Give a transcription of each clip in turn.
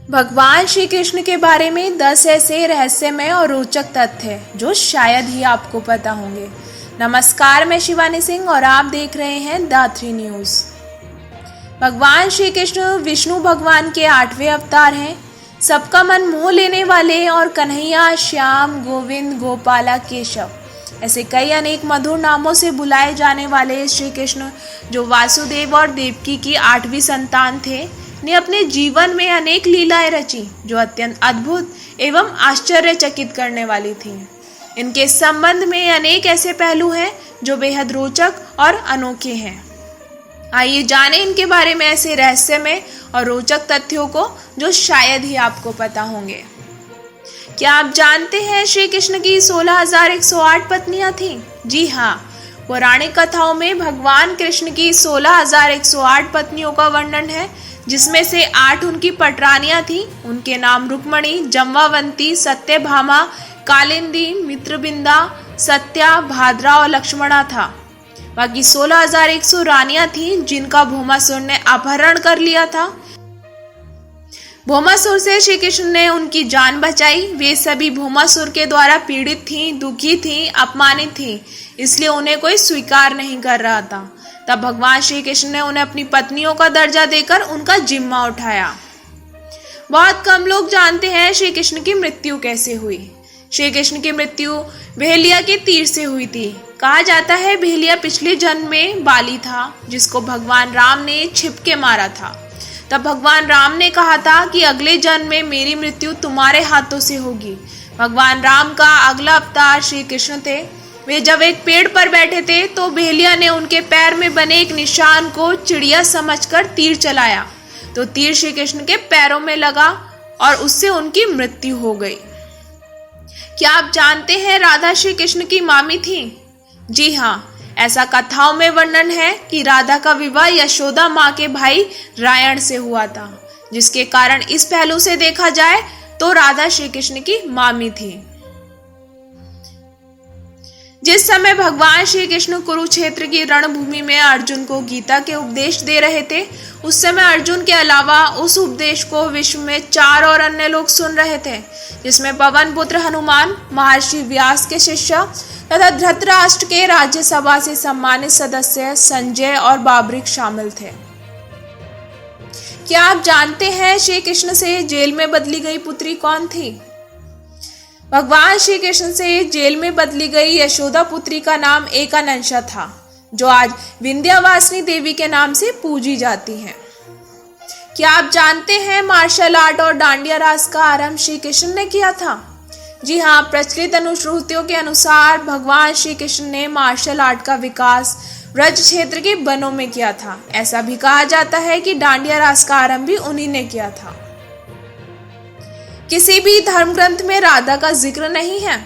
भगवान श्री कृष्ण के बारे में 10 ऐसे रहस्यमय और रोचक तथ्य हैं जो शायद ही आपको पता होंगे। नमस्कार, मैं शिवानी सिंह और आप देख रहे हैं द3 न्यूज़। भगवान श्री कृष्ण विष्णु भगवान के 8वें अवतार हैं। सबका मन मोह लेने वाले और कन्हैया, श्याम, गोविंद, गोपाला, केशव ऐसे कई अनेक मधुर नामों से बुलाए जाने वाले श्री कृष्ण, जो वासुदेव और देवकी की 8वीं संतान थे, ने अपने जीवन में अनेक लीलाएं रची जो अत्यंत अद्भुत एवं आश्चर्यचकित करने वाली थीं। इनके संबंध में अनेक ऐसे पहलू हैं जो बेहद रोचक और अनोखे हैं। आइए जानें इनके बारे में ऐसे रहस्यमय और रोचक तथ्यों को जो शायद ही आपको पता होंगे। क्या आप जानते हैं श्री कृष्ण की 16,108 पत्नियां थीं? जी हाँ, पौराणिक कथाओं में भगवान कृष्ण की 16,108 पत्नियों का वर्णन है, जिसमें से 8 उनकी पटरानियां थीं। उनके नाम रुक्मणी, जम्बावंती, सत्यभामा, कालिंदी, मित्रबिंदा, सत्या, भाद्रा और लक्ष्मणा था। बाकी 16,100 रानियां थीं जिनका भौमासुर ने अपहरण कर लिया था। भौमासुर से श्री कृष्ण ने उनकी जान बचाई। वे सभी भौमासुर के द्वारा पीड़ित थीं, दुखी थीं, अपमानित थीं, इसलिए उन्हें कोई स्वीकार नहीं कर रहा था। तब भगवान श्री कृष्ण ने उन्हें अपनी पत्नियों का दर्जा देकर उनका जिम्मा उठाया। बहुत कम लोग जानते हैं श्री कृष्ण की मृत्यु कैसे हुई। श्री कृष्ण की मृत्यु भेलिया के तीर से हुई थी। कहा जाता है भेलिया पिछले जन्म में बाली था, जिसको भगवान राम ने छिप के मारा था। तब भगवान राम ने कहा था कि अगले जन्म में मेरी मृत्यु तुम्हारे हाथों से होगी। भगवान राम का अगला अवतार श्री कृष्ण थे। वे जब एक पेड़ पर बैठे थे तो भेलिया ने उनके पैर में बने एक निशान को चिड़िया समझकर तीर चलाया, तो तीर श्री कृष्ण के पैरों में लगा और उससे उनकी मृत्यु हो गई। क्या आप जानते हैं राधा श्री कृष्ण की मामी थी? जी हाँ, ऐसा कथाओं में वर्णन है कि राधा का विवाह यशोदा माँ के भाई रायण से हुआ था, जिसके कारण इस पहलू से देखा जाए तो राधा श्री कृष्ण की मामी थी। जिस समय भगवान श्री कृष्ण कुरुक्षेत्र की रणभूमि में अर्जुन को गीता के उपदेश दे रहे थे, उस समय अर्जुन के अलावा उस उपदेश को विश्व में 4 और अन्य लोग सुन रहे थे, जिसमें पवन पुत्र हनुमान, महर्षि व्यास के शिष्य तथा धृतराष्ट्र के राज्यसभा से सम्मानित सदस्य संजय और बाबरिक शामिल थे। क्या आप जानते हैं श्री कृष्ण से जेल में बदली गई पुत्री कौन थी? भगवान श्री कृष्ण से जेल में बदली गई यशोदा पुत्री का नाम एकानंशा था, जो आज विंध्यावासिनी देवी के नाम से पूजी जाती हैं। क्या आप जानते हैं मार्शल आर्ट और डांडिया रास का आरंभ श्री कृष्ण ने किया था? जी हाँ, प्रचलित अनुश्रुतियों के अनुसार भगवान श्री कृष्ण ने मार्शल आर्ट का विकास ब्रज क्षेत्र के वनों में किया था। ऐसा भी कहा जाता है कि डांडिया रास का आरंभ भी उन्हीं ने किया था। किसी भी धर्म ग्रंथ में राधा का जिक्र नहीं है।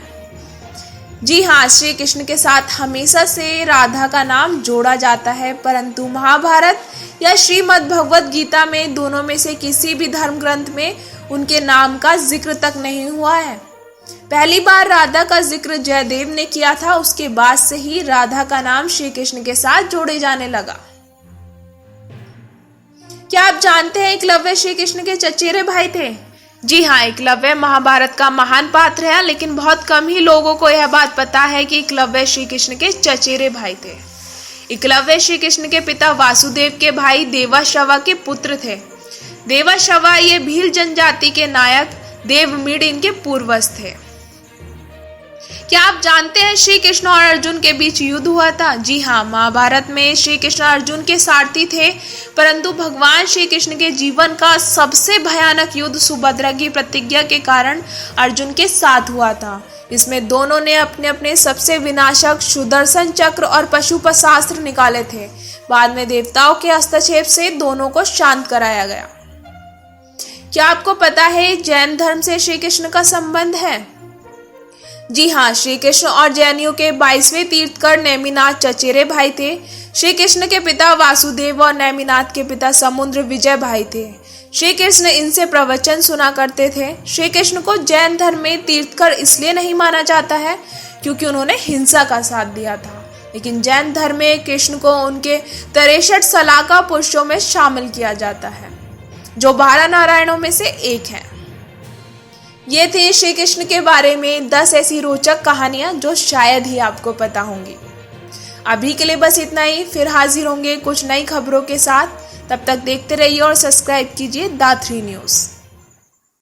जी हाँ, श्री कृष्ण के साथ हमेशा से राधा का नाम जोड़ा जाता है, परंतु महाभारत या श्रीमद् भगवद गीता में दोनों में से किसी भी धर्म ग्रंथ में उनके नाम का जिक्र तक नहीं हुआ है। पहली बार राधा का जिक्र जयदेव ने किया था, उसके बाद से ही राधा का नाम श्री कृष्ण के साथ जोड़े जाने लगा। क्या आप जानते हैं एकलव्य श्री कृष्ण के चचेरे भाई थे? जी हाँ, एकलव्य महाभारत का महान पात्र है, लेकिन बहुत कम ही लोगों को यह बात पता है कि एकलव्य श्री कृष्ण के चचेरे भाई थे। एकलव्य श्री कृष्ण के पिता वासुदेव के भाई देवाश्रवा के पुत्र थे। देवाश्रवा ये भील जनजाति के नायक देवमीड इनके पूर्वज थे। क्या आप जानते हैं श्री कृष्ण और अर्जुन के बीच युद्ध हुआ था? जी हाँ, महाभारत में श्री कृष्ण अर्जुन के सारथी थे, परंतु भगवान श्री कृष्ण के जीवन का सबसे भयानक युद्ध सुभद्रा की प्रतिज्ञा के कारण अर्जुन के साथ हुआ था। इसमें दोनों ने अपने अपने सबसे विनाशक सुदर्शन चक्र और पशुपशास्त्र निकाले थे। बाद में देवताओं के हस्तक्षेप से दोनों को शांत कराया गया। क्या आपको पता है जैन धर्म से श्री कृष्ण का संबंध है? जी हाँ, श्री कृष्ण और जैनियों के 22वें तीर्थकर नेमिनाथ चचेरे भाई थे। श्री कृष्ण के पिता वासुदेव और नेमिनाथ के पिता समुद्र विजय भाई थे। श्री कृष्ण इनसे प्रवचन सुना करते थे। श्री कृष्ण को जैन धर्म में तीर्थकर इसलिए नहीं माना जाता है क्योंकि उन्होंने हिंसा का साथ दिया था, लेकिन जैन धर्म में कृष्ण को उनके 63 सलाका पुरुषों में शामिल किया जाता है। जो 12 नारायणों में से एक हैं। ये थे श्री कृष्ण के बारे में 10 ऐसी रोचक कहानियां जो शायद ही आपको पता होंगी। अभी के लिए बस इतना ही, फिर हाजिर होंगे कुछ नई खबरों के साथ। तब तक देखते रहिए और सब्सक्राइब कीजिए दा3 न्यूज़।